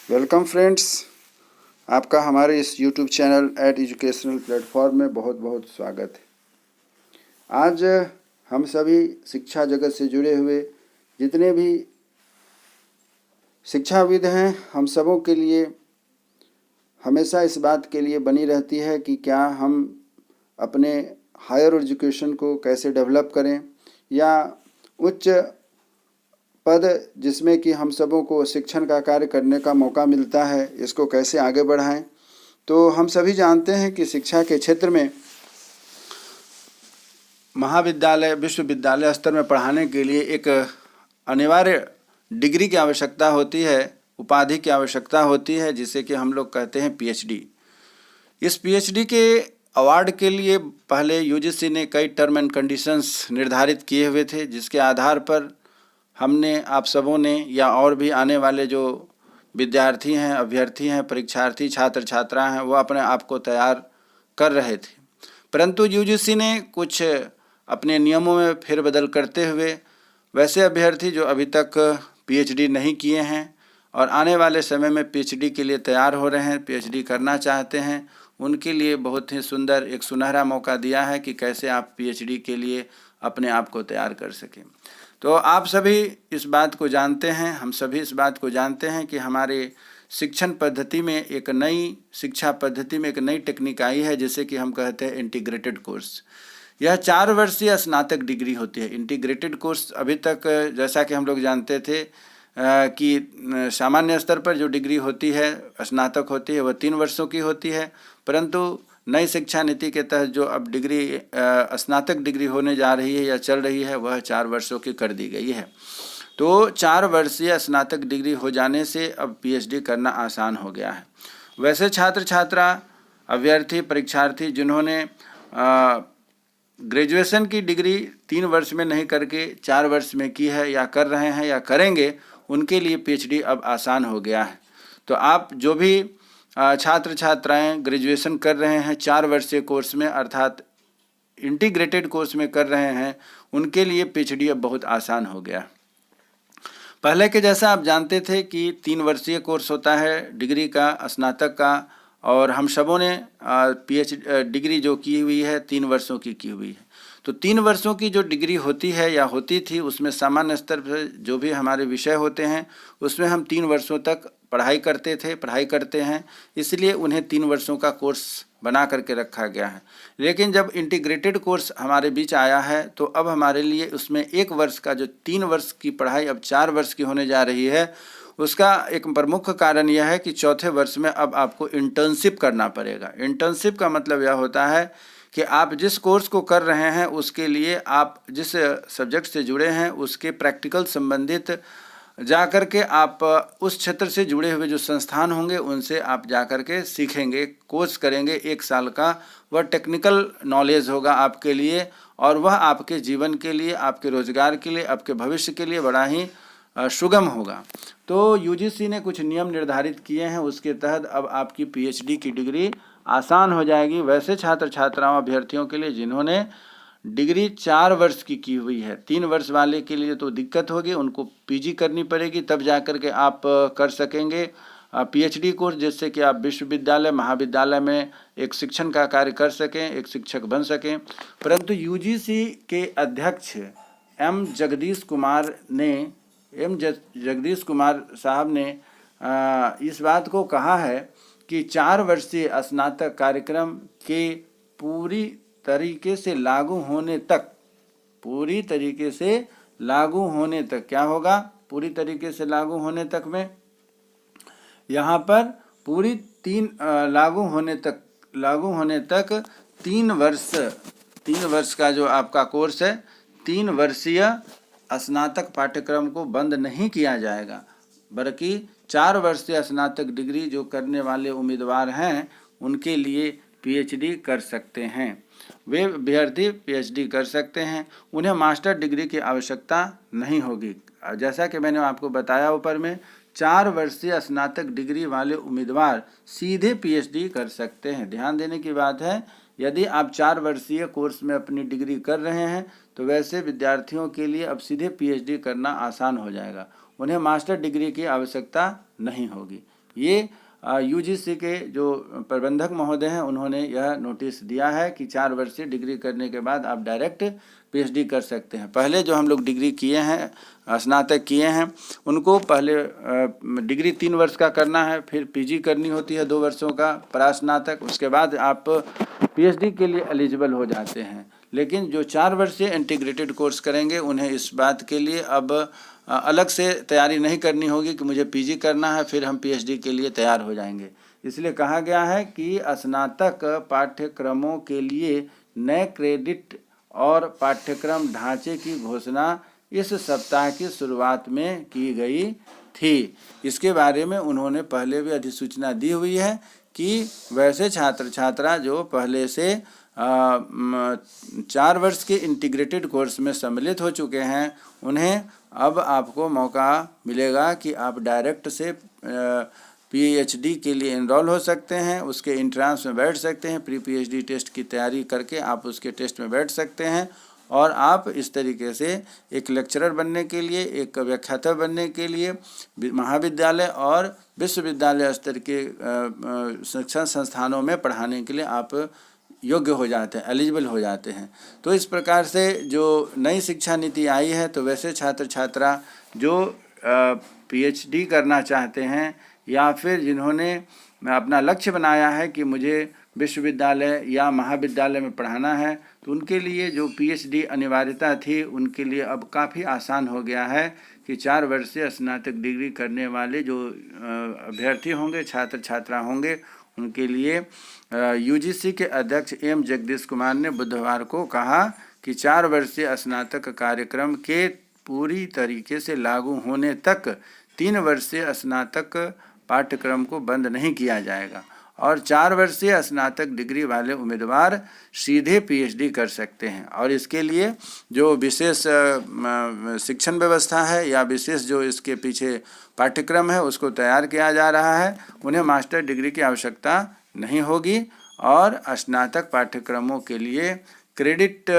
Welcome friends, आपका हमारे इस YouTube channel at educational platform में बहुत बहुत स्वागत है। आज हम सभी शिक्षा जगत से जुड़े हुए जितने भी शिक्षाविद हैं, हम सबों के लिए हमेशा इस बात के लिए बनी रहती है कि क्या हम अपने हायर एजुकेशन को कैसे डेवलप करें या उच्च पद जिसमें कि हम सबों को शिक्षण का कार्य करने का मौका मिलता है, इसको कैसे आगे बढ़ाएं। तो हम सभी जानते हैं कि शिक्षा के क्षेत्र में महाविद्यालय विश्वविद्यालय स्तर में पढ़ाने के लिए एक अनिवार्य डिग्री की आवश्यकता होती है, उपाधि की आवश्यकता होती है, जिसे कि हम लोग कहते हैं पीएचडी। इस पीएचडी के अवार्ड के लिए पहले यूजीसी ने कई टर्म एंड कंडीशंस निर्धारित किए हुए थे, जिसके आधार पर हमने आप सबों ने या और भी आने वाले जो विद्यार्थी हैं, अभ्यर्थी हैं, परीक्षार्थी, छात्र छात्रा हैं, वो अपने आप को तैयार कर रहे थे। परंतु यूजीसी ने कुछ अपने नियमों में फेरबदल करते हुए वैसे अभ्यर्थी जो अभी तक पीएचडी नहीं किए हैं और आने वाले समय में पीएचडी के लिए तैयार हो रहे हैं, पीएचडी करना चाहते हैं, उनके लिए बहुत ही सुंदर एक सुनहरा मौका दिया है कि कैसे आप पीएचडी के लिए अपने आप को तैयार कर सकें। तो आप सभी इस बात को जानते हैं, हम सभी इस बात को जानते हैं कि हमारे शिक्षण पद्धति में एक नई शिक्षा पद्धति में एक नई टेक्निक आई है, जिसे कि हम कहते हैं इंटीग्रेटेड कोर्स। यह 4 वर्षीय स्नातक डिग्री होती है। इंटीग्रेटेड कोर्स अभी तक जैसा कि हम लोग जानते थे कि सामान्य स्तर पर जो डिग्री होती है, स्नातक होती है, वह 3 वर्षों की होती है, परंतु नई शिक्षा नीति के तहत जो अब डिग्री स्नातक डिग्री होने जा रही है या चल रही है, वह 4 वर्षों की कर दी गई है। तो 4 वर्षीय स्नातक डिग्री हो जाने से अब पीएचडी करना आसान हो गया है। वैसे छात्र छात्रा, अभ्यर्थी, परीक्षार्थी जिन्होंने ग्रेजुएशन की डिग्री 3 वर्ष में नहीं करके 4 वर्ष में की है या कर रहे हैं या करेंगे, उनके लिए पीएचडी अब आसान हो गया है। तो आप जो भी छात्र छात्राएं ग्रेजुएशन कर रहे हैं 4 वर्षीय कोर्स में अर्थात इंटीग्रेटेड कोर्स में कर रहे हैं, उनके लिए पीएचडी अब बहुत आसान हो गया। पहले के जैसा आप जानते थे कि 3 वर्षीय कोर्स होता है डिग्री का, स्नातक का, और हम सबों ने पीएचडी डिग्री जो की हुई है 3 वर्षों की हुई है। तो 3 वर्षों की जो डिग्री होती है या होती थी, उसमें सामान्य स्तर पर जो भी हमारे विषय होते हैं उसमें हम 3 वर्षों तक पढ़ाई करते हैं, इसलिए उन्हें 3 वर्षों का कोर्स बना करके रखा गया है। लेकिन जब इंटीग्रेटेड कोर्स हमारे बीच आया है, तो अब हमारे लिए उसमें 1 वर्ष का जो 3 वर्ष की पढ़ाई अब 4 वर्ष की होने जा रही है। उसका एक प्रमुख कारण यह है कि चौथे वर्ष में अब आपको इंटर्नशिप करना पड़ेगा। इंटर्नशिप का मतलब यह होता है कि आप जिस कोर्स को कर रहे हैं उसके लिए आप जिस सब्जेक्ट से जुड़े हैं उसके प्रैक्टिकल संबंधित जा कर के आप उस क्षेत्र से जुड़े हुए जो संस्थान होंगे उनसे आप जा कर के सीखेंगे, कोर्स करेंगे। 1 साल का वह टेक्निकल नॉलेज होगा आपके लिए, और वह आपके जीवन के लिए, आपके रोजगार के लिए, आपके भविष्य के लिए बड़ा ही सुगम होगा। तो यूजीसी ने कुछ नियम निर्धारित किए हैं, उसके तहत अब आपकी पीएचडी की डिग्री आसान हो जाएगी वैसे छात्र छात्राओं, अभ्यर्थियों के लिए जिन्होंने डिग्री 4 वर्ष की हुई है। 3 वर्ष वाले के लिए तो दिक्कत होगी, उनको पीजी करनी पड़ेगी, तब जा कर के आप कर सकेंगे पीएचडी कोर्स, जिससे कि आप विश्वविद्यालय, महाविद्यालय में एक शिक्षण का कार्य कर सकें, एक शिक्षक बन सकें। परंतु यूजीसी के अध्यक्ष एम जगदीश कुमार साहब ने इस बात को कहा है कि 4 वर्षीय स्नातक कार्यक्रम के पूरी तरीके से लागू होने तक क्या होगा? पूरी तरीके से लागू होने तक में यहाँ पर पूरी लागू होने तक 3 वर्ष का जो आपका कोर्स है, 3 वर्षीय स्नातक पाठ्यक्रम को बंद नहीं किया जाएगा, बल्कि 4 वर्षीय स्नातक डिग्री जो करने वाले उम्मीदवार हैं उनके लिए पीएचडी कर सकते हैं। वे अभ्यर्थी पीएचडी कर सकते हैं, उन्हें मास्टर डिग्री की आवश्यकता नहीं होगी। जैसा कि मैंने आपको बताया ऊपर में, 4 वर्षीय स्नातक डिग्री वाले उम्मीदवार सीधे पीएचडी कर सकते हैं। ध्यान देने की बात है, यदि आप 4 वर्षीय कोर्स में अपनी डिग्री कर रहे हैं तो वैसे विद्यार्थियों के लिए अब सीधे पीएचडी करना आसान हो जाएगा, उन्हें मास्टर डिग्री की आवश्यकता नहीं होगी। ये यूजीसी के जो प्रबंधक महोदय हैं उन्होंने यह नोटिस दिया है कि 4 वर्षीय डिग्री करने के बाद आप डायरेक्ट पीएचडी कर सकते हैं। पहले जो हम लोग डिग्री किए हैं, स्नातक किए हैं, उनको पहले डिग्री 3 वर्ष का करना है, फिर पीजी करनी होती है 2 वर्षों का परास्नातक, उसके बाद आप पीएचडी के लिए एलिजिबल हो जाते हैं। लेकिन जो 4 वर्षीय इंटीग्रेटेड कोर्स करेंगे उन्हें इस बात के लिए अब अलग से तैयारी नहीं करनी होगी कि मुझे पीजी करना है फिर हम पीएचडी के लिए तैयार हो जाएंगे। इसलिए कहा गया है कि स्नातक पाठ्यक्रमों के लिए नए क्रेडिट और पाठ्यक्रम ढांचे की घोषणा इस सप्ताह की शुरुआत में की गई थी। इसके बारे में उन्होंने पहले भी अधिसूचना दी हुई है कि वैसे छात्र छात्रा जो पहले से 4 वर्ष के इंटीग्रेटेड कोर्स में सम्मिलित हो चुके हैं उन्हें अब आपको मौका मिलेगा कि आप डायरेक्ट से पीएचडी के लिए एनरोल हो सकते हैं, उसके एंट्रेंस में बैठ सकते हैं, प्री पीएचडी टेस्ट की तैयारी करके आप उसके टेस्ट में बैठ सकते हैं और आप इस तरीके से एक लेक्चरर बनने के लिए, एक व्याख्याता बनने के लिए महाविद्यालय और विश्वविद्यालय स्तर के शिक्षण संस्थानों में पढ़ाने के लिए आप योग्य हो जाते हैं, एलिजिबल हो जाते हैं। तो इस प्रकार से जो नई शिक्षा नीति आई है तो वैसे छात्र छात्रा जो पीएचडी करना चाहते हैं या फिर जिन्होंने अपना लक्ष्य बनाया है कि मुझे विश्वविद्यालय या महाविद्यालय में पढ़ाना है, तो उनके लिए जो पीएचडी अनिवार्यता थी उनके लिए अब काफ़ी आसान हो गया है कि 4 वर्षीय स्नातक डिग्री करने वाले जो अभ्यर्थी होंगे, छात्र छात्रा होंगे, उनके लिए यूजीसी के अध्यक्ष एम जगदीश कुमार ने बुधवार को कहा कि 4 वर्षीय स्नातक कार्यक्रम के पूरी तरीके से लागू होने तक 3 वर्षीय स्नातक पाठ्यक्रम को बंद नहीं किया जाएगा और 4 वर्षीय स्नातक डिग्री वाले उम्मीदवार सीधे पीएचडी कर सकते हैं। और इसके लिए जो विशेष शिक्षण व्यवस्था है या विशेष जो इसके पीछे पाठ्यक्रम है उसको तैयार किया जा रहा है। उन्हें मास्टर डिग्री की आवश्यकता नहीं होगी और स्नातक पाठ्यक्रमों के लिए क्रेडिट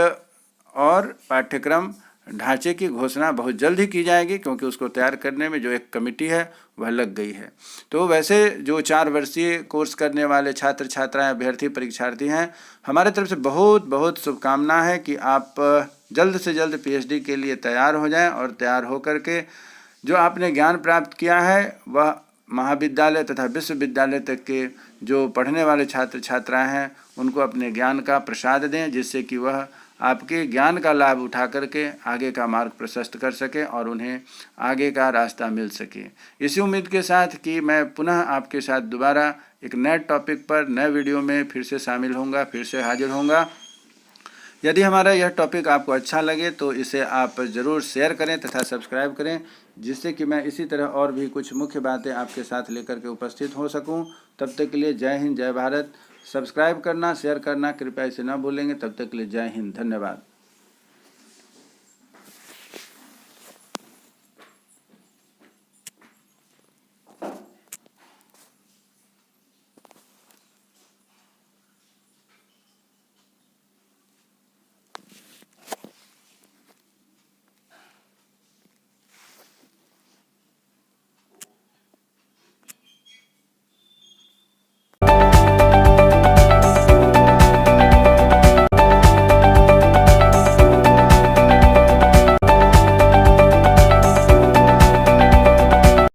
और पाठ्यक्रम ढांचे की घोषणा बहुत जल्द ही की जाएगी क्योंकि उसको तैयार करने में जो एक कमेटी है वह लग गई है। तो वैसे जो 4 वर्षीय कोर्स करने वाले छात्र छात्राएं, अभ्यर्थी, परीक्षार्थी हैं, हमारे तरफ से बहुत बहुत शुभकामना है कि आप जल्द से जल्द पीएचडी के लिए तैयार हो जाएं और तैयार हो करके जो आपने ज्ञान प्राप्त किया है वह महाविद्यालय तथा विश्वविद्यालय तक के जो पढ़ने वाले छात्र छात्राएं हैं उनको अपने ज्ञान का प्रसाद दें, जिससे कि वह आपके ज्ञान का लाभ उठा करके आगे का मार्ग प्रशस्त कर सके और उन्हें आगे का रास्ता मिल सके। इसी उम्मीद के साथ कि मैं पुनः आपके साथ दोबारा एक नए टॉपिक पर नए वीडियो में फिर से शामिल होऊंगा, फिर से हाजिर होऊंगा। यदि हमारा यह टॉपिक आपको अच्छा लगे तो इसे आप ज़रूर शेयर करें तथा सब्सक्राइब करें, जिससे कि मैं इसी तरह और भी कुछ मुख्य बातें आपके साथ लेकर के उपस्थित हो सकूं। तब तक के लिए जय हिंद, जय भारत। सब्सक्राइब करना, शेयर करना कृपया इसे ना भूलेंगे। तब तक के लिए जय हिंद, धन्यवाद।